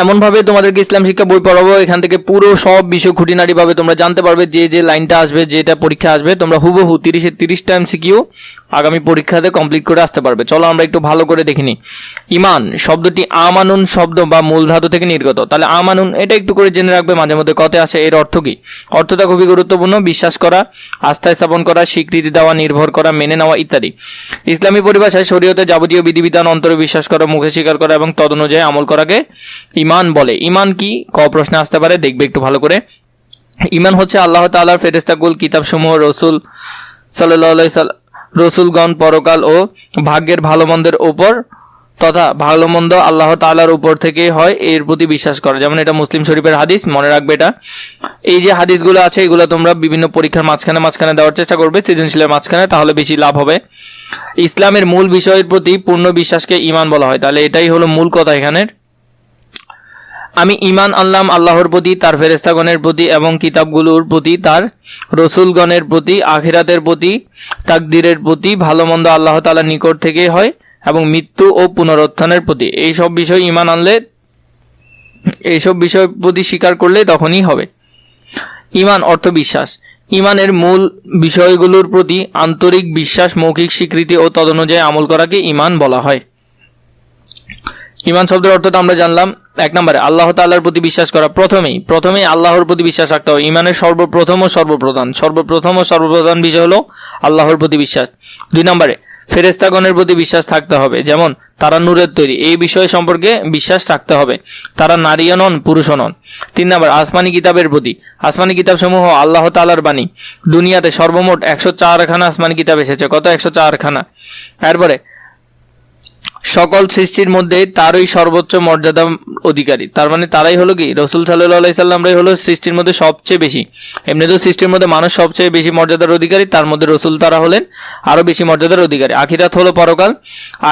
এমনভাবে তোমাদেরকে ইসলাম শিক্ষা বই পড়াবো, এখান থেকে পুরো সব বিষয় খুঁটিনাটিভাবে তোমরা জানতে পারবে। যে লাইনটা আসবে, যেটা পরীক্ষা আসবে, তোমরা হুবহু 30-30টা MCQ আগামী পরীক্ষাতে কমপ্লিট করে আসতে পারবে। চলো আমরা একটু ভালো করে দেখিনি। ইমান শব্দটি আমানুন শব্দ বা মূল ধাতু থেকে নির্গত। তাহলে আমানুন এটা একটু করে জেনে রাখবে, মাঝে মধ্যে কথায় আসে। এর অর্থ কি? অর্থটা খুবই গুরুত্বপূর্ণ। বিশ্বাস করা, আস্থা স্থাপন করা, স্বীকৃতি দেওয়া, নির্ভর করা, মেনে নেওয়া ইত্যাদি। ইসলামী পরিভাষায় শরীয়তে যাবতীয় বিধিবিধান অন্তরে বিশ্বাস করা, মুখে স্বীকার করা এবং তদনুযায়ী আমল করাকে ইমান বলে। ইমান কি? ক প্রশ্নে আসতে পারে, দেখবে একটু ভালো করে। ইমান হচ্ছে আল্লাহ তাআলার ফেরেশতাকুল, কিতাবসমূহ, রসুল সাল্লাল্লাহু আলাইহি সাল্লাম, রসুলগণ, পরকাল ও ভাগ্যের ভালো মন্দের ওপর তথা ভালো মন্দ আল্লাহ তাআলার উপর থেকে হয়, এর প্রতি বিশ্বাস করা। যেমন এটা মুসলিম শরীফের হাদিস, মনে রাখবে এটা। এই যে হাদিসগুলো আছে এগুলো তোমরা বিভিন্ন পরীক্ষার মাঝখানে দেওয়ার চেষ্টা করবে, সৃজনশীলের মাঝখানে, তাহলে বেশি লাভ হবে। ইসলামের মূল বিষয়ের প্রতি পূর্ণ বিশ্বাসকে ইমান বলা হয়। তাহলে এটাই হলো মূল কথা এখানের। আমি ইমান আনলাম আল্লাহর প্রতি, তার ফেরেশতাগণের প্রতি এবং কিতাবগুলোর প্রতি, তার রসুলগণের প্রতি, আখিরাতের প্রতি, তাকদীরের প্রতি, ভালো মন্দ আল্লাহ তাআলার নিকট থেকে হয় এবং মৃত্যু ও পুনরুত্থানের প্রতি। এইসব বিষয় ইমান আনলে, এইসব বিষয় প্রতি স্বীকার করলে তখনই হবে। ইমান অর্থ বিশ্বাস। ইমানের মূল বিষয়গুলোর প্রতি আন্তরিক বিশ্বাস, মৌখিক স্বীকৃতি ও তদনুযায়ী আমল করাকে ইমান বলা হয়। ইমান শব্দের অর্থটা আমরা জানলাম। 1 নম্বরে আল্লাহ তাআলার প্রতি বিশ্বাস করা। প্রথমেই আল্লাহর প্রতি বিশ্বাস রাখতে হবে। ইমানের সর্বপ্রথম ও সর্বপ্রধান বিষয় হলো আল্লাহর প্রতি বিশ্বাস। 2 নম্বরে ফেরেশতাগণের প্রতি বিশ্বাস থাকতে হবে, যেমন তারা নূরের তৈরি, এই বিষয় সম্পর্কে বিশ্বাস রাখতে হবে। তারা নারীও নন, পুরুষও নন। 3 নম্বর আসমানি কিতাবের প্রতি। আসমানি কিতাবসমূহ আল্লাহ তাআলার বাণী। দুনিয়াতে সর্বমোট 104খানা আসমানি কিতাব এসেছে। কত? 104খানা। এরপরে সকল সৃষ্টির মধ্যে তারই সর্বোচ্চ মর্যাদা অধিকারী। তার মানে তারাই হলো কি? রাসূল সাল্লাল্লাহু আলাইহি সাল্লামরাই হলো সৃষ্টির মধ্যে সবচেয়ে বেশি। এমনিতেও সৃষ্টির মধ্যে মানুষ সবচেয়ে বেশি মর্যাদার অধিকারী, তার মধ্যে রাসূল তারা হলেন আরও বেশি মর্যাদার অধিকারী। আখিরাত হলো পরকাল,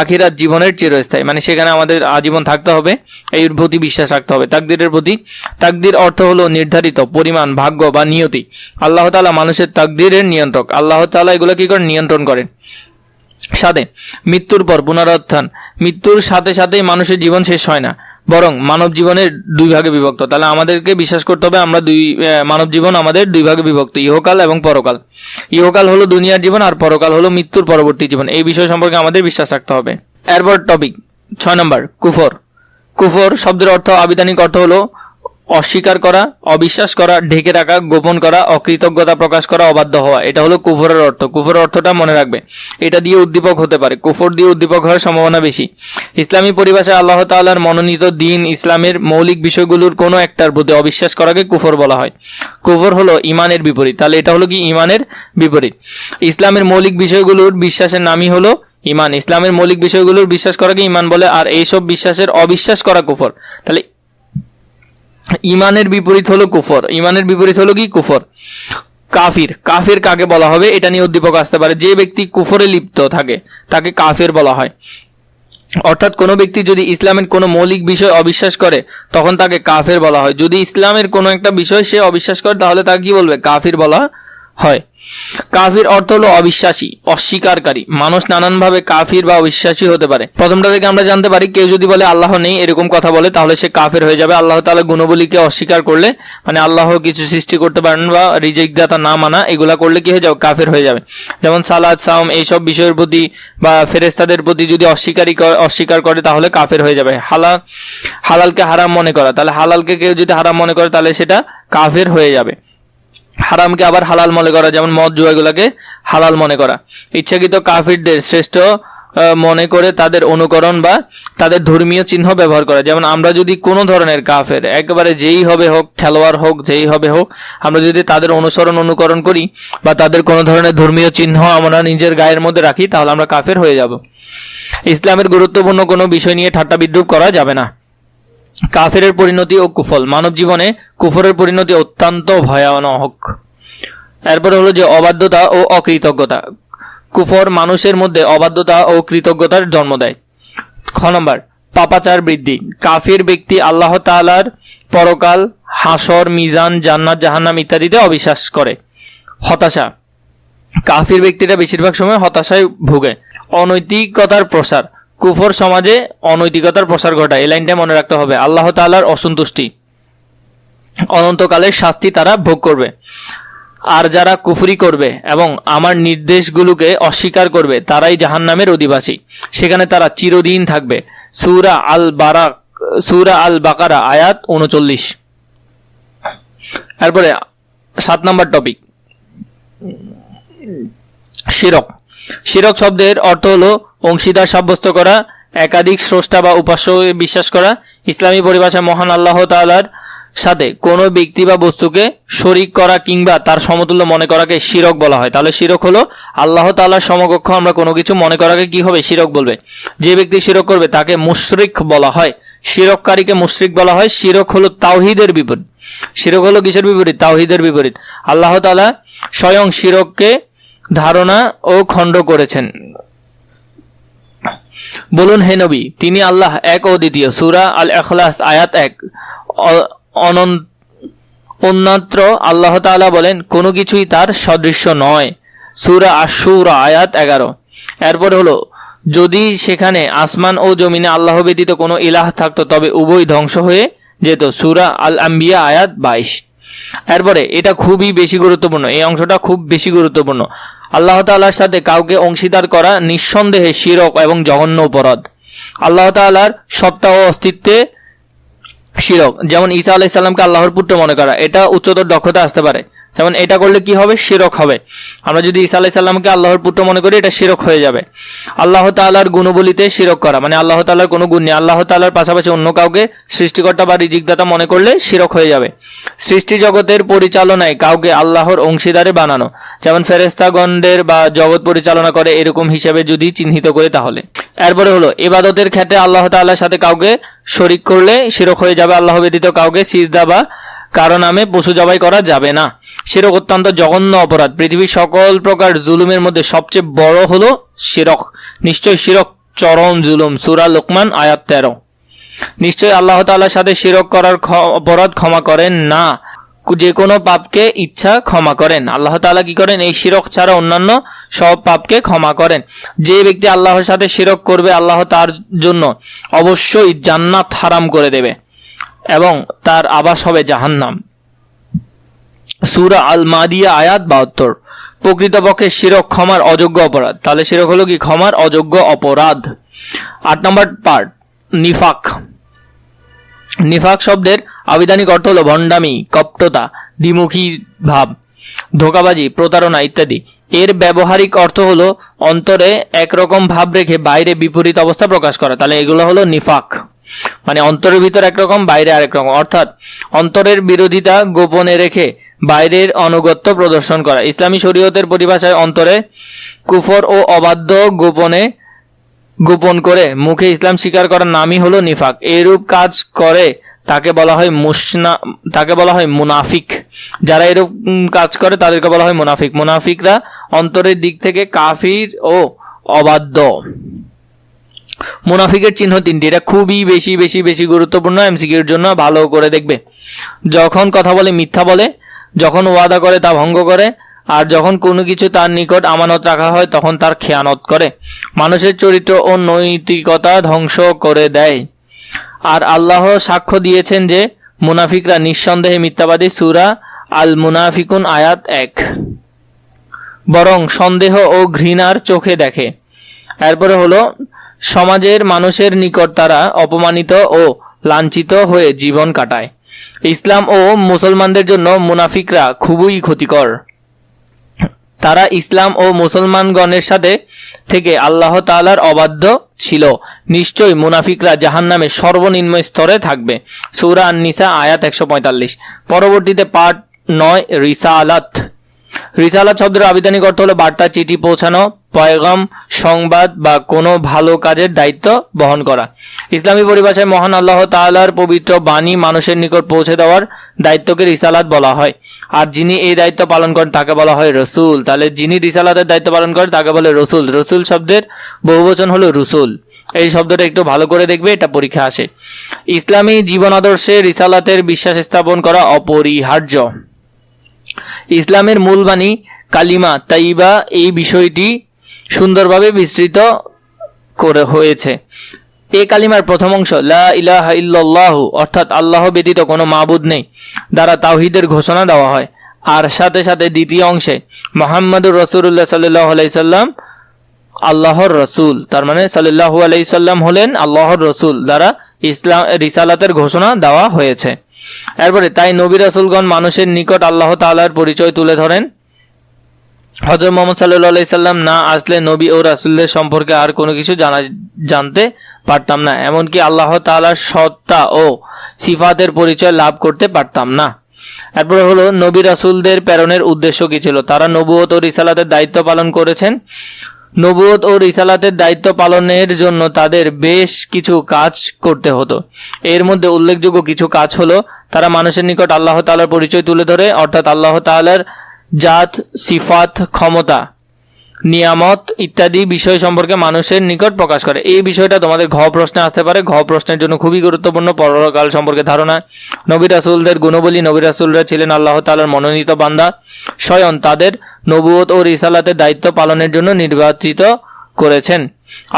আখিরাত জীবনের চিরস্থায়ী, মানে সেখানে আমাদের আজীবন থাকতে হবে, এর প্রতি বিশ্বাস রাখতে হবে। তাকদীরের প্রতি। তাকদীর অর্থ হলো নির্ধারিত পরিমাণ, ভাগ্য বা নিয়তি। আল্লাহ তাআলা মানুষের তাকদীরের নিয়ন্ত্রক। আল্লাহ তাআলা এগুলো কি করেন? নিয়ন্ত্রণ করেন। 7 মৃত্যুর পর পুনরুত্থান। মৃত্যুর সাথে সাথেই মানুষের জীবন শেষ হয় না, বরং মানব জীবনের 2 ভাগে বিভক্ত। তাহলে আমাদেরকে বিশ্বাস করতে হবে আমরা মানব জীবন আমাদের 2 ভাগে বিভক্ত, ইহকাল এবং পরকাল। ইহকাল হলো দুনিয়ার জীবন আর পরকাল হলো মৃত্যুর পরবর্তী জীবন। এই বিষয় সম্পর্কে আমাদের বিশ্বাস রাখতে হবে। এরপর টপিক 6 নম্বর কুফর। কুফর শব্দের অর্থ, আবিধানিক অর্থ হলো অস্বীকার করা, অবিশ্বাস করা, ঢেকে রাখা, গোপন করা, অকৃতজ্ঞতা প্রকাশ করা, অবাধ্য হওয়া। এটা হলো কুফরের অর্থ। কুফরের অর্থটা মনে রাখবে, এটা দিয়ে উদ্দীপক হতে পারে। কুফর দিয়ে উদ্দীপক হওয়ার সম্ভাবনা বেশি। ইসলামী পরিভাষায় আল্লাহ তাআলার মনোনীত দিন ইসলামের মৌলিক বিষয়গুলোর কোনো একটার প্রতি অবিশ্বাস করাকে কুফর বলা হয়। কুফর হলো ইমানের বিপরীত। তাহলে এটা হলো কি? ইমানের বিপরীত। ইসলামের মৌলিক বিষয়গুলোর বিশ্বাসের নামই হলো ইমান। ইসলামের মৌলিক বিষয়গুলোর বিশ্বাস করাকে ইমান বলে, আর এইসব বিশ্বাসের অবিশ্বাস করা কুফর। তাহলে ইমানের বিপরীত হলো কুফর। ইমানের বিপরীত হলো কি? কুফর। কাফির। কাফির কাকে বলা হবে এটা নিয়ে উদ্দীপক আসতে পারে। যে ব্যক্তি কুফরে লিপ্ত থাকে তাকে কাফির বলা হয়। অর্থাৎ কোনো ব্যক্তি যদি ইসলামের কোনো মৌলিক বিষয় অবিশ্বাস করে তখন তাকে কাফির বলা হয়। যদি ইসলামের কোনো একটা বিষয় সে অবিশ্বাস করে তাহলে তাকে কি বলবে? কাফির বলা হয়। কাফির অর্থ হলো অবিশ্বাসী, অস্বীকারী। মানুষ নানানভাবে কাফির বা অবিশ্বাসী হতে পারে। প্রথমটা থেকে আমরা জানতে পারি, কেউ যদি বলে আল্লাহ নেই এরকম কথা বলে তাহলে সে কাফির হয়ে যাবে। আল্লাহ তাআলা গুণবলীকে অস্বীকার করলে, মানে আল্লাহ কিছু সৃষ্টি করতে পারেন বা রিজিক দাতা না মানা, এগুলা করলে কি হয়ে যাবে? কাফির হয়ে যাবে। যেমন সালাত, সাওম এইসব বিষয়ের প্রতি বা ফেরেশতাদের প্রতি যদি অস্বীকার করে তাহলে কাফির হয়ে যাবে। হালালকে হারাম মনে করা, তাহলে হালালকে কেউ যদি হারাম মনে করে তাহলে সেটা কাফির হয়ে যাবে। হারামকে আবার হালাল মনে করা, যেমন মদ জুয়া এগুলাকে হালাল মনে করা। ইচ্ছাকৃত কাফিরদের শ্রেষ্ঠ মনে করে তাদের অনুকরণ বা তাদের ধর্মীয় চিহ্ন ব্যবহার করা। যেমন আমরা যদি কোনো ধরনের কাফের, একেবারে যেই হবে হোক, খেলোয়াড় হোক, যেই হবে হোক, আমরা যদি তাদের অনুকরণ করি বা তাদের কোনো ধরনের ধর্মীয় চিহ্ন আমরা নিজের গায়ের মধ্যে রাখি তাহলে আমরা কাফের হয়ে যাব। ইসলামের গুরুত্বপূর্ণ কোনো বিষয় নিয়ে ঠাট্টা বিদ্রুপ করা যাবে না। কাফেরের পরিণতি ও কুফল। মানব জীবনে কুফরের পরিণতি অত্যন্ত ভয়ানক। এরপরে হলো যে অবাধ্যতা ও অকৃতজ্ঞতা। কুফর মানুষের মধ্যে অবাধ্যতা ও কৃতজ্ঞতার জন্ম দেয়। খ নম্বর পাপাচার বৃদ্ধি। কাফির ব্যক্তি আল্লাহ তাআলার পরকাল, হাসর, মিজান, জান্নাত, জাহান্নাম ইত্যাদিতে অবিশ্বাস করে। হতাশা। কাফির ব্যক্তিরা বেশিরভাগ সময় হতাশায় ভোগে। অনৈতিকতার প্রসার। কুফর সমাজে অনৈতিকতার প্রসার ঘটায়। এই লাইনটা মনে রাখতে হবে। আল্লাহ তাআলার অসন্তুষ্টি, অনন্তকালের শাস্তি তারা ভোগ করবে। আর যারা কুফরি করবে এবং আমার নির্দেশগুলোকে অস্বীকার করবে তারাই জাহান্নামের অধিবাসী, সেখানে তারা চিরদিন থাকবে। সূরা আল বাকারা আয়াত 39। এরপরে 7 নম্বর টপিক, শিরক। শিরক শব্দের অর্থ হলো অংশীদার সাব্যস্ত করা, একাধিক স্রষ্টা বা উপাস্য বিশ্বাস করা। ইসলামী পরিভাষায় মহান আল্লাহ তাআলার সাথে কোনো ব্যক্তি বা বস্তুকে শরীক করা কিংবা তার সমতুল্য মনে করাকে শিরক বলা হয়। তাহলে শিরক হলো আল্লাহ তাআলার সমকক্ষ আমরা কোনো কিছু মনে করাকে কি হবে? শিরক বলবে। যে ব্যক্তি শিরক করবে তাকে মুশরিক বলা হয়। শিরককারীকে মুশরিক বলা হয়। শিরক হলো তাওহীদের বিপরীত। শিরক হলো কিসের বিপরীত? তাওহীদের বিপরীত। আল্লাহ তাআলা স্বয়ং শিরককে ধারণা ও খণ্ড করেছেন। বলুন হে নবী, তিনি আল্লাহ এক ও দ্বিতীয়। সূরা আল ইখলাস আয়াত 1। অন্যত্র আল্লাহ তাআলা বলেন কোনো কিছুই তার সদৃশ্য নয়। সূরা আশ-শুরা আয়াত 11। এরপরে হলো যদি সেখানে আসমান ও জমিনে আল্লাহ ব্যতীত কোনো ইলাহ থাকতো তবে উভয় ধ্বংস হয়ে যেত। সূরা আল আম্বিয়া আয়াত 22। এরপরে এটা খুবই বেশি গুরুত্বপূর্ণ, এই অংশটা খুব বেশি গুরুত্বপূর্ণ। আল্লাহ তাআলার সাথে কাউকে অংশীদার করা নিঃসন্দেহে শিরক এবং জঘন্য অপরাধ। আল্লাহ তাআলার সত্তা ও অস্তিত্বে শিরক, যেমন ঈসা আলাইহিস সালামকে আল্লাহর পুত্র মনে করা, এটা উচ্চতর দক্ষতা আসতে পারে। যেমন এটা করলে কি হবে? শিরক হবে। আমরা যদি ঈসা আলাইহিস সালামকে আল্লাহর পুত্র মনে করি এটা শিরক হয়ে যাবে। আল্লাহ তাআলার গুণবলিতে শিরক করা, মানে আল্লাহ তাআলার কোনো গুণ নেই, আল্লাহ তাআলার পাশাপাশি অন্য কাউকে সৃষ্টিকর্তা বা রিজিকদাতা মনে করলে শিরক হয়ে যাবে। সৃষ্টি জগতের পরিচালনায় কাউকে আল্লাহর অংশীদারে বানানো, যেমন ফেরেশতাগণদের বা জগৎ পরিচালনা করে এরকম হিসেবে যদি চিহ্নিত করে তাহলে। এরপরে হলো ইবাদতের ক্ষেত্রে আল্লাহ তাআলার সাথে কাউকে শরীক করলে শিরক হয়ে যাবে। আল্লাহ ব্যতীত কাউকে সিজদা বা কারো নামে পশু জবাই করা যাবে না। শিরক অত্যন্ত জঘন্য অপরাধ। পৃথিবীর সকল প্রকার জুলুমের মধ্যে সবচেয়ে বড় হলো শিরক। নিশ্চয় শিরক চরম জুলুম। সূরা লোকমান আয়াত 13। নিশ্চয় আল্লাহ তাআলার সাথে শিরক করার অপরাধ ক্ষমা করেন না, যে কোনো পাপকে ইচ্ছা ক্ষমা করেন। আল্লাহ তাআলা কি করেন? এই শিরক ছাড়া অন্যান্য সব পাপকে ক্ষমা করেন। যে ব্যক্তি আল্লাহর সাথে শিরক করবে আল্লাহ তার জন্য অবশ্যই জান্নাত হারাম করে দেবে এবং তার আবাস হবে জাহান্নাম। সূরা আল মাদিয়া আয়াত 72। প্রকৃতপক্ষে শিরক ক্ষমার অযোগ্য অপরাধ। তাহলে শিরক হলো কি? ক্ষমার অযোগ্য অপরাধ। 8 নম্বর পার্ট, নিফাক। নিফাক শব্দের আবিধানিক অর্থ হলো ভণ্ডামি, কপটতা, দ্বিমুখী ভাব, ধোঁকাবাজি, প্রতারণা ইত্যাদি। এর ব্যবহারিক অর্থ হলো অন্তরে একরকম ভাব রেখে বাইরে বিপরীত অবস্থা প্রকাশ করা। তাহলে এগুলো হলো নিফাক, মানে অন্তরের ভিতর একরকম বাইরে আরেক রকম, অর্থাৎ অন্তরের বিরোধিতা গোপনে রেখে বাইরের আনুগত্য প্রদর্শন করা। ইসলামী শরীয়তের পরিভাষায় অন্তরে কুফর ও অবাধ্য গোপন করে মুখে ইসলাম স্বীকার করার নামই হলো নিফাক। এরূপ কাজ করে তাকে বলা হয় মুনাফিক। যারা এরূপ কাজ করে তাদেরকে বলা হয় মুনাফিক। মুনাফিকরা অন্তরের দিক থেকে কাফির ও অবাধ্য। মুনাফিকের চিহ্ন 3টি। এটা খুবই বেশি গুরুত্বপূর্ণ, এমসিকিউর জন্য ভালো করে দেখবে। যখন কথা বলে মিথ্যা বলে, যখন ওয়াদা করে তা ভঙ্গ করে, আর যখন কোনো কিছু তার নিকট আমানত রাখা হয় তখন তার খেয়ানত করে, মানুষের চরিত্র ও নৈতিকতা ধ্বংস করে দেয়। আর আল্লাহ সাক্ষ্য দিয়েছেন যে মুনাফিকরা নিঃসন্দেহে মিথ্যাবাদী। সূরা আল মুনাফিকুন আয়াত 1। বরং সন্দেহ ও ঘৃণার চোখে দেখে। এরপরে হলো সমাজের মানুষের নিকট তারা অপমানিত ও লাঞ্ছিত হয়ে জীবন কাটায়। ইসলাম ও মুসলমানদের জন্য মুনাফিকরা খুবই ক্ষতিকর। তারা ইসলাম ও মুসলমানগণের সাথে থেকে আল্লাহ তাআলার অবাধ্য ছিল। নিশ্চয়ই মুনাফিকরা জাহান্নামের সর্বনিম্ন স্তরে থাকবে। সূরা আন-নিসা আয়াত 145। পরবর্তীতে পার্ট 9, রিসালাত। রিসালাত শব্দের আবিধানিক অর্থ হলো বার্তা, চিঠি পৌঁছানো, পয়গাম, সংবাদ বা কোনো ভালো কাজের দায়িত্ব বহন করা। ইসলামী পরিভাষায় মহান আল্লাহ তাআলার পবিত্র বাণী মানুষের নিকট পৌঁছে দেওয়ার দায়িত্বকে রিসালাত বলা হয়। আর যিনি এই দায়িত্ব পালন করেন তাকে বলা হয় রসুল। তাহলে যিনি রিসালাতের দায়িত্ব পালন করেন তাকে বলে রসুল। রসুল শব্দের বহুবচন হলো রুসুল। এই শব্দটা একটু ভালো করে দেখবে, এটা পরীক্ষা আসে। ইসলামী জীবন আদর্শে রিসালাতের বিশ্বাস স্থাপন করা অপরিহার্য। ইসলামের মূল বাণী কালিমা তাইয়্যিবা এই বিষয়টি সুন্দরভাবে বিস্তৃত করে হয়েছে। এই কালিমার প্রথম অংশ লা ইলাহা ইল্লাল্লাহু অর্থাৎ আল্লাহ ব্যতীত কোনো মাবুদ নেই দ্বারা তাওহীদের ঘোষণা দেওয়া হয়। আর সাথে সাথে দ্বিতীয় অংশে মুহাম্মাদুর রাসূলুল্লাহ সাল্লাল্লাহু আলাইহি সাল্লাম আল্লাহর রসুল, তার মানে সাল্লাল্লাহু আলাইহি সাল্লাম হলেন আল্লাহর রসুল দ্বারা রিসালাতের ঘোষণা দেওয়া হয়েছে। এরপরে তাই নবী রাসূলগণ মানুষের নিকট আল্লাহ তাআলার পরিচয় তুলে ধরেন। হযরত মুহাম্মদ সাল্লাল্লাহু আলাইহি সাল্লাম না আসলে নবী ও রাসূলদের সম্পর্কে আর কোনো কিছু জানতে পারতাম না, এমনকি আল্লাহ তাআলার সত্তা ও সিফাতের পরিচয় লাভ করতে পারতাম না। এরপরে হলো নবী রাসূলদের প্রেরণের উদ্দেশ্য কি ছিল। তারা নবুয়ত ও রিসালাতের দায়িত্ব পালন করেছেন। নবুয়ত ও রিসালাতের দায়িত্ব পালনের জন্য তাদের বেশ কিছু কাজ করতে হতো। এর মধ্যে উল্লেখযোগ্য কিছু কাজ হলো তারা মানুষের নিকট আল্লাহ তাআলার পরিচয় তুলে ধরে, অর্থাৎ আল্লাহ তাআলার জাত, সিফাত, ক্ষমতা, নিয়ামত ইত্যাদি বিষয় সম্পর্কে মানুষের নিকট প্রকাশ করে। এই বিষয়টা তোমাদের ঘ প্রশ্নে আসতে পারে। ঘ প্রশ্নের জন্য খুবই গুরুত্বপূর্ণ পরকাল সম্পর্কে ধারণা। নবী রাসূলদের গুণবলী। নবী রাসূলরা ছিলেন আল্লাহ তাআলার মনোনীত বান্দা, স্বয়ং তাদের নবুয়ত ও রিসালাতের দায়িত্ব পালনের জন্য নির্বাচিত করেছেন।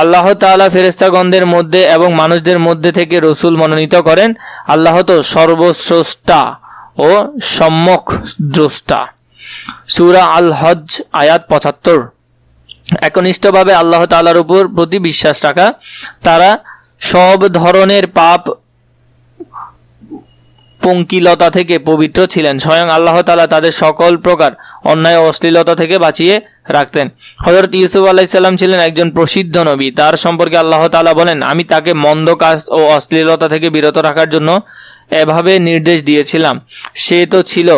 আল্লাহ তাআলা ফেরেশতাগণদের মধ্যে এবং মানুষদের মধ্যে থেকে রসুল মনোনীত করেন। আল্লাহ তো সর্বস্রষ্টা ও সম্যক দ্রষ্টা। সূরা আল হজ আয়াত ৭৫। একনিষ্ঠভাবে আল্লাহ তাআলার উপর প্রতি বিশ্বাস রাখা। তারা সব ধরনের পাপ পঙ্কিলতা থেকে পবিত্র ছিলেন। স্বয়ং আল্লাহ তাআলা তাদের সকল প্রকার অন্যায় ও অশ্লীলতা থেকে বাঁচিয়ে রাখতেন। হযরত ইউসুফ আলাইহিস সালাম ছিলেন একজন প্রসিদ্ধ নবী। তার সম্পর্কে আল্লাহ তাআলা বলেন, আমি তাকে মন্দ কাজ ও অশ্লীলতা থেকে বিরত রাখার জন্য এভাবে নির্দেশ দিয়েছিলাম। সে তো ছিল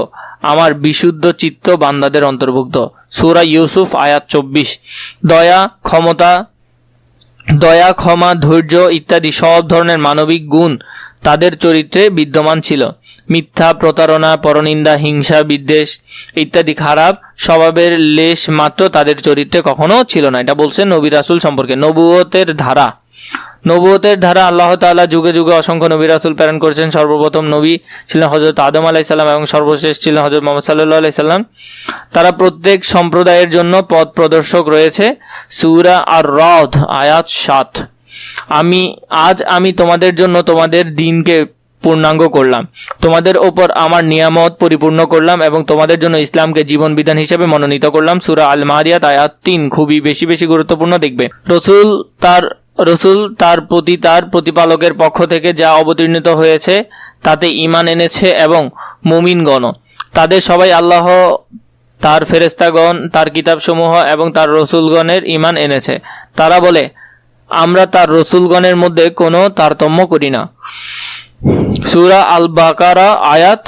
আমার বিশুদ্ধ চিত্ত বান্দাদের অন্তর্ভুক্ত। সূরা ইউসুফ আয়াত ২৪। দয়া, ক্ষমা, ধৈর্য ইত্যাদি সব ধরনের মানবিক গুণ তাদের চরিত্রে বিদ্যমান ছিল। মিথ্যা, প্রতারণা, পরনিন্দা, হিংসা, বিদ্বেষ ইত্যাদি খারাপ স্বভাবের লেশ মাত্র তাদের চরিত্রে কখনো ছিল না। এটা বলছেন নবী রাসূল সম্পর্কে। নবুয়তের ধারা আল্লাহ তাআলা যুগে যুগে অসংখ্য নবী রাসূল প্রেরণ করেছেন। সর্বপ্রথম নবী ছিলেন হযরত আদম আলাইহিস সালাম এবং সর্বশেষ ছিলেন হযরত মুহাম্মদ সাল্লাল্লাহু আলাইহি সাল্লাম। তারা প্রত্যেক সম্প্রদায়ের জন্য পথ প্রদর্শক রয়েছে। সূরা আর-রাদ আয়াত ৭। আমি তোমাদের জন্য তোমাদের দ্বীনকে পূর্ণাঙ্গ করলাম, তোমাদের ওপর আমার নিয়ামত পরিপূর্ণ করলাম এবং তোমাদের জন্য ইসলামকে জীবন বিধান হিসেবে মনোনীত করলাম। সূরা আল মারিয়াত আয়াত ৩। খুবই বেশি গুরুত্বপূর্ণ। দেখবে রসুল তার প্রতি তার প্রতিপালকের পক্ষ থেকে যা অবতীর্ণিত হয়েছে তাতে ঈমান এনেছে এবং মুমিনগণ তাদের সবাই আল্লাহ, তার ফেরেশতাগণ, তার কিতাবসমূহ এবং তার রসুলগণের ঈমান এনেছে। তারা বলে, আমরা তার রসুলগণের মধ্যে কোনো তারতম্য করি না। সূরা আল বাকারা আয়াত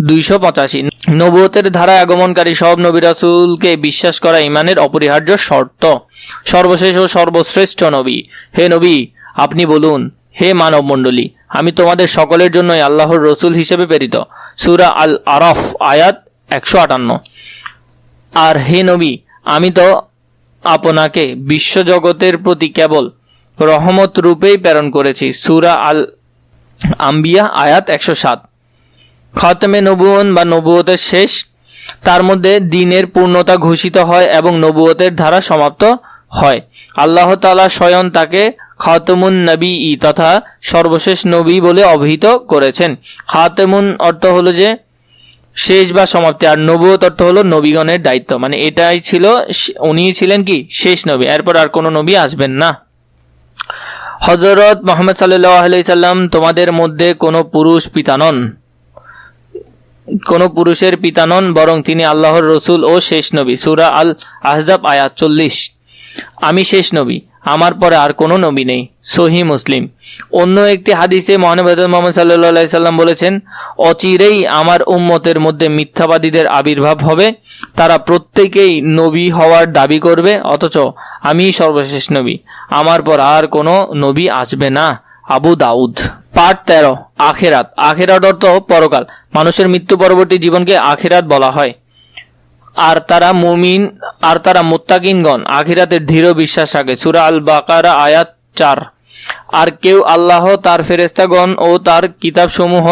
২৮৫। নবুয়তের ধারায় আগমনকারী সব নবী রাসূলকে বিশ্বাস করা ঈমানের অপরিহার্য শর্ত। সর্বশেষ ও সর্বশ্রেষ্ঠ নবী, হে নবী আপনি বলুন, হে মানব মণ্ডলী, আমি তোমাদের সকলের জন্যই আল্লাহর রসুল হিসেবে প্রেরিত। সূরা আল আরাফ আয়াত ১৫৮। আর হে নবী, আমি তো আপনাকে বিশ্বজগতের প্রতি কেবল রহমত রূপেই প্রেরণ করেছি। সূরা আল আম্বিয়া আয়াত ১০৭। খাতমে নবুয়ত বা নবুয়তের শেষ, তার মধ্যে দ্বীনের পূর্ণতা ঘোষিত হয় এবং নবুয়তের ধারা সমাপ্ত হয়। আল্লাহ তাআলা স্বয়ং তাকে খাতমুন নবী তথা সর্বশেষ নবী বলে অভিহিত করেছেন। খাতমুন অর্থ হলো যে শেষ বা সমাপ্তি, আর নবুয়ত অর্থ হলো নবীগণের দায়িত্ব। মানে এটাই ছিল, উনি ছিলেন কি শেষ নবী, এরপর আর কোনো নবী আসবেন না। হযরত মুহাম্মদ সাল্লাল্লাহু আলাইহি সাল্লাম তোমাদের মধ্যে কোনো পুরুষের পিতা নন, বরং তিনি আল্লাহর রসুল ও শেষ নবী। সূরা আল আহজাব আয়াত ৪০। আমি শেষ নবী, আমার পরে আর কোনো নবী নেই। সহিহ মুসলিম। অন্য একটি হাদিসে মহানবী হযরত মুহাম্মদ সাল্লাল্লাহু আলাইহি সাল্লাম বলেছেন, অচিরেই আমার উম্মতের মধ্যে মিথ্যাবাদীদের আবির্ভাব হবে। তারা প্রত্যেকেই নবী হওয়ার দাবি করবে, অথচ আমি সর্বশেষ নবী, আমার পর আর কোনো নবী আসবে না। আবু দাউদ। পার্ট ১৩। আখিরাত। আখিরাত অর্থ পরকাল। মানুষের মৃত্যু পরবর্তী জীবনকে আখিরাত বলা হয়। আর তারা মুত্তাকিনগণ আখিরাতের দৃঢ় বিশ্বাস রাখে। সূরা আল বাকারা আয়াত ৪। আর কেউ আল্লাহ, তার ফেরেশতাগণ ও তার কিতাবসমূহ,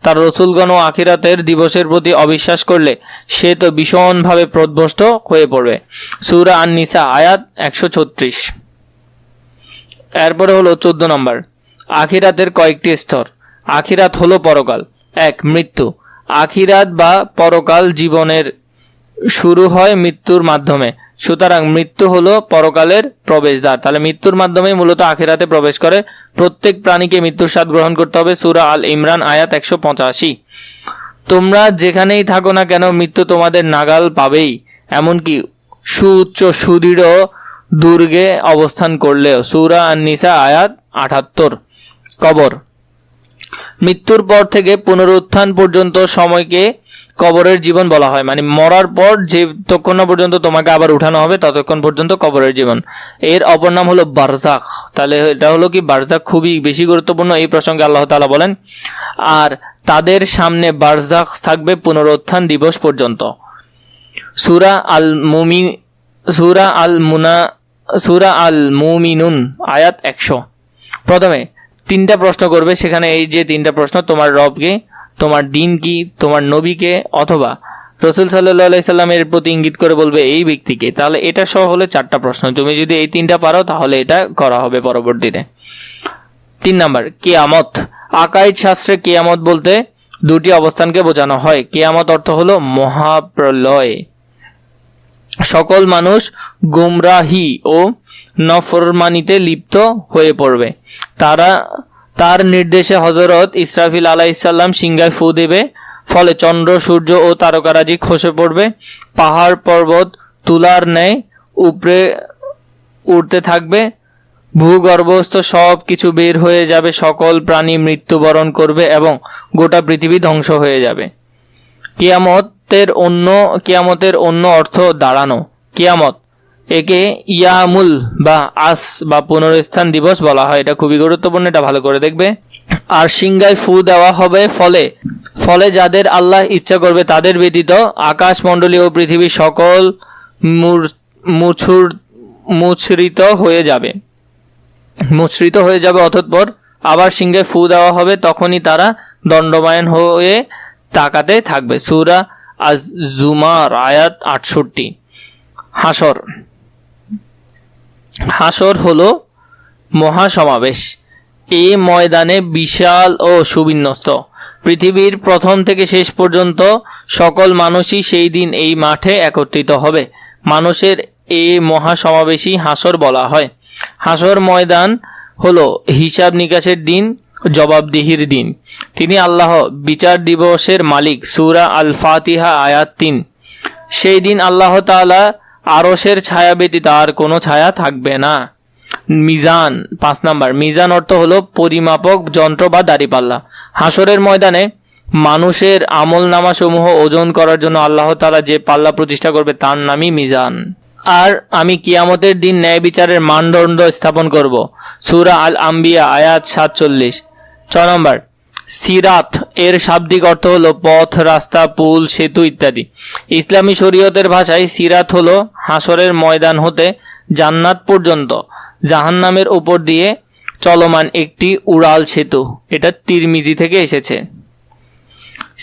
তার রসুলগণ ও আখিরাতের দিবসের প্রতি অবিশ্বাস করলে সে তো ভীষণভাবে পথভ্রষ্ট হয়ে পড়বে। সূরা আন-নিসা আয়াত ১৩৬। এরপরে হলো 14 নম্বর, আখিরাতের কয়েকটি স্তর। আখিরাত হলো পরকাল। 1. মৃত্যু। আখিরাত বা পরকাল জীবনের শুরু হয় মৃত্যুর মাধ্যমে, সুতরাং মৃত্যু হলো পরকালের প্রবেশদ্বার। তাহলে মৃত্যুর মাধ্যমে মূলত আখিরাতে প্রবেশ করে। প্রত্যেক প্রাণীকে মৃত্যুর স্বাদ গ্রহণ করতে হবে। সূরা আল ইমরান আয়াত 185। তোমরা যেখানেই থাকো না কেন মৃত্যু তোমাদের নাগাল পাবেই, এমনকি সুউচ্চ সুদৃঢ় দুর্গে অবস্থান করলেও। সূরা আন-নিসা আয়াত 78। কবর। মৃত্যুর পর থেকে পুনরুত্থান পর্যন্ত সময়কে কবরের জীবন বলা হয়। মানে মরার পর যতক্ষণ না পর্যন্ত তোমাকে আবার উঠানো হবে ততক্ষণ পর্যন্ত কবরের জীবন। এর অপর নাম হলো বারজাখ। তাহলে এটা হলো কি, বারজাখ খুবই বেশি গুরুত্বপূর্ণ। এই প্রসঙ্গে আল্লাহ তাআলা বলেন, আর তাদের সামনে বারজাখ থাকবে পুনরুত্থান দিবস পর্যন্ত। সূরা আল মুমিনুন আয়াত 100। প্রথমে 3টা প্রশ্ন করবে, সেখানে এই যে 3টা প্রশ্ন, তোমার রবকে, তোমার দিন কি, তোমার নবীকে, অথবা রাসূল সাল্লাল্লাহু আলাইহি সাল্লামের প্রতি ইঙ্গিত করে বলবে এই ব্যক্তিকে। তাহলে এটা সহ হলে 4টা প্রশ্ন। তুমি যদি এই 3টা পারো তাহলে এটা করা হবে পরবর্তীতে। 3 নাম্বার, কিয়ামত। আকাইদ শাস্ত্রে কিয়ামত বলতে 2টি অবস্থানকে বোঝানো হয়। কিয়ামত অর্থ হলো মহাপ্রলয়। সকল মানুষ গুমরাহি ও নফরমানিতে লিপ্ত হয়ে পড়বে। তার নির্দেশে হযরত ইসরাফিল আলাইহিস সালাম সিংহায় ফু দেবে, ফলে চন্দ্র সূর্য ও তারকারাজি খসে পড়বে। পাহাড় পর্বত তুলার ন্যায় উপরে উঠতে থাকবে। ভূগর্ভস্থ সব কিছু বের হয়ে যাবে। সকল প্রাণী মৃত্যুবরণ করবে এবং গোটা পৃথিবী ধ্বংস হয়ে যাবে। কিয়ামতের অন্য অর্থ দাঁড়ানো। কিয়ামত একে ইয়ামুল বা আস বা পুনরুত্থান দিবস বলা হয়। এটা খুবই গুরুত্বপূর্ণ, এটা ভালো করে দেখবে। আর সিংহায় ফু দেওয়া হবে, ফলে যাদের আল্লাহ ইচ্ছা করবে তাদের ব্যতীত আকাশমণ্ডলী ও পৃথিবীর সকল মুছরিত হয়ে যাবে। অতঃপর আবার সিংহায় ফু দেওয়া হবে, তখনই তারা দণ্ডায়মান হয়ে তাকাতে থাকবে। সূরা আজ-জুমার আয়াত 68। হাসর হলো মহাসমাবেশ। এই ময়দানে বিশাল ও সুবিন্যস্ত পৃথিবীর প্রথম থেকে শেষ পর্যন্ত সকল মানুষই সেই দিন এই মাঠে একত্রিত হবে। মানুষের এই মহাসমাবেশই হাসর বলা হয়। হাসর ময়দান হলো হিসাব নিকাশের দিন, জবাবদিহির দিন। তিনি আল্লাহ বিচার দিবসের মালিক। সূরা আল ফাতিহা আয়াত 3। সেই দিন আল্লাহ তাআলা আরশের ছায়া ব্যতীত আর কোনো ছায়া থাকবে না। মিজান। 5 নাম্বার, মিজান অর্থ হলো পরিমাপক যন্ত্র বা দাঁড়িপাল্লা। হাসরের ময়দানে মানুষের আমল নামা সমূহ ওজন করার জন্য আল্লাহ তাআলা যে পাল্লা প্রতিষ্ঠা করবে তার নামই মিজান। আর আমি কিয়ামতের দিন ন্যায় বিচারের মানদণ্ড স্থাপন করব। সূরা আল আম্বিয়া আয়াত 47। 6 নম্বর, সিরাত এর শাব্দিক অর্থ হলো পথ, রাস্তা, পুল, সেতু ইত্যাদি। ইসলামী শরীয়তের ভাষায় সিরাত হলো হাসরের ময়দান হতে জান্নাত পর্যন্ত জাহান্নামের উপর দিয়ে চলমান একটি উড়াল সেতু। এটা তিরমিজি থেকে এসেছে।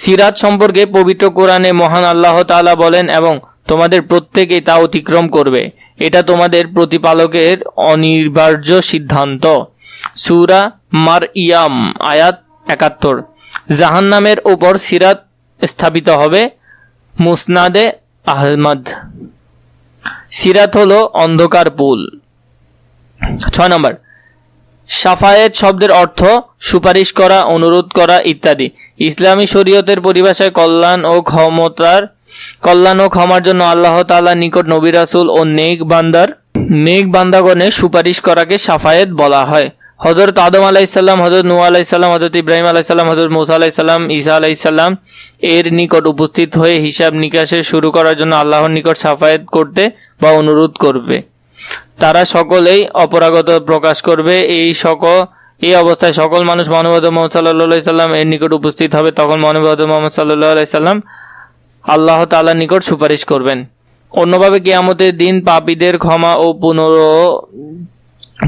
সিরাত সম্পর্কে পবিত্র কোরআনে মহান আল্লাহ তাআলা বলেন, এবং তোমাদের প্রত্যেকেই তা অতিক্রম করবে। এটা তোমাদের প্রতিপালকের অনিবার্য সিদ্ধান্ত। সূরা মারইয়াম আয়াত 71। জাহান্নামের উপর সিরাত স্থাপিত হবে। মুসনাদে আহমদ। সিরাত হলো অন্ধকার পুল। 6 নম্বর, শাফায়েত শব্দের অর্থ সুপারিশ করা, অনুরোধ করা ইত্যাদি। ইসলামী শরীয়তের পরিভাষায় কল্যাণ ও ক্ষমার জন্য আল্লাহ তাআলার নিকট নবী রাসূল ও নেক বান্দাগণের সুপারিশ করাকে শাফায়েত বলা হয়। হযরত আদম আলাইহিস সালাম, হযরত নূহ আলাইহিস সালাম, হযরত ইব্রাহিম আলাইহিস সালাম, হযরত মূসা আলাইহিস সালাম, ঈসা আলাইহিস সালাম এর নিকট উপস্থিত হয়ে হিসাব নিকাশের শুরু করার জন্য আল্লাহর নিকট শাফায়েত করতে বা অনুরোধ করবে। তারা সকলেই অপরাগত প্রকাশ করবে। এই অবস্থায় সকল মানুষ মহানবী হযরত মুহাম্মদ সাল্লাল্লাহু আলাইহি সাল্লাম এর নিকট উপস্থিত হবে। তখন মহানবী হযরত মুহাম্মদ সাল্লাল্লাহু আলাইহি সাল্লাম আল্লাহ তাআলার নিকট সুপারিশ করবেন। অন্যভাবে কিয়ামতের দিন পাপীদের ক্ষমা ও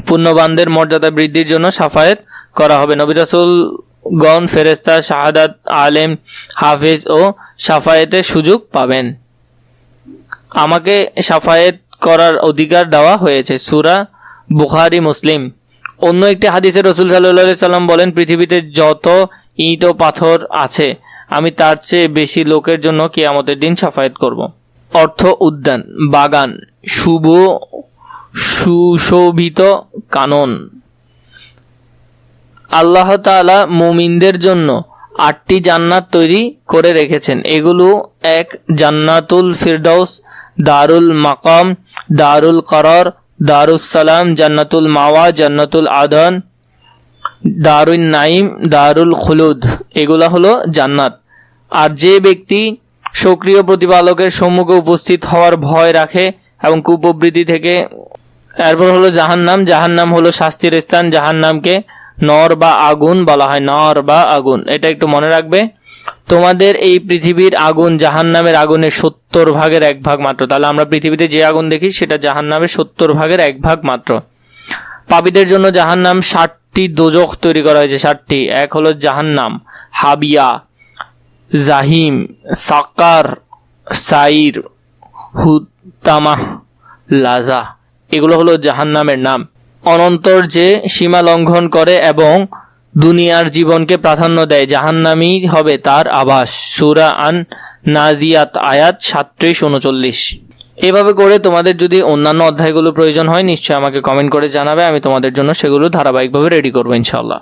পুণ্যবানদের মর্যাদা বৃদ্ধির জন্য শাফায়েত করা হবে। নবী রাসূলগণ, ফেরেশতা, শাহাদাত, আলেম, হাফেজ ও শাফায়েতের সুযোগ পাবেন। আমাকে শাফায়েত করার অধিকার দেওয়া হয়েছে। সূরা বুখারী, মুসলিম। অন্য একটি হাদিসে রাসূল সাল্লাল্লাহু আলাইহি সাল্লাম বলেন, পৃথিবীতে যত ইট ও পাথর আছে আমি তার চেয়ে বেশি লোকের জন্য কিয়ামতের দিন শাফায়াত করব। অর্থ উদ্যান, বাগান, শুভ সুশোভিত কানন। আল্লাহ তাআলা মুমিনদের জন্য 8টি জান্নাত তৈরি করে রেখেছেন। এগুলো: 1 জান্নাতুল ফিরদাউস, দারুল মাকাম, দারুল করার, দারুস সালাম, জান্নাতুল মাওয়া, জান্নাতুল আদন, দারুন নাইম, দারুল খুলুদ। এগুলা হলো জান্নাত। আর যে ব্যক্তি সক্রিয় প্রতিপালকের সম্মুখে উপস্থিত হওয়ার ভয় রাখে এবং কুপ্রবৃত্তি থেকে, এরপর হলো জাহান্নাম। জাহান্নাম হলো শাস্তির স্থান। জাহান্নামকে নর বা আগুন বলা হয়, নর বা আগুন। এটা একটু মনে রাখবে। তোমাদের এই পৃথিবীর আগুন জাহান্নামের আগুনের 70 ভাগের 1 ভাগ মাত্র। তাহলে আমরা পৃথিবীতে যে আগুন দেখি সেটা জাহান্নামের 70 ভাগের 1 ভাগ মাত্র। পাপীদের জন্য জাহান্নাম 60টি দোজখ তৈরি করা হয়েছে, 60টি। 1 হলো জাহান্নাম, হাবিয়া, জাহিম, সাকার, সাইর, হুতামাহ, লাজা। এগুলো হলো জাহান্নামের নাম। অনন্তর যে সীমা লঙ্ঘন করে এবং দুনিয়ার জীবনকে প্রাধান্য দেয়, জাহান্নামই হবে তার আবাস। সূরা আন নাজিয়াত আয়াত 37-39। এভাবে করে তোমাদের যদি অন্যান্য অধ্যায়গুলো প্রয়োজন হয় নিশ্চয়ই আমাকে কমেন্ট করে জানাবে, আমি তোমাদের জন্য সেগুলো ধারাবাহিকভাবে রেডি করবো ইনশাআল্লাহ।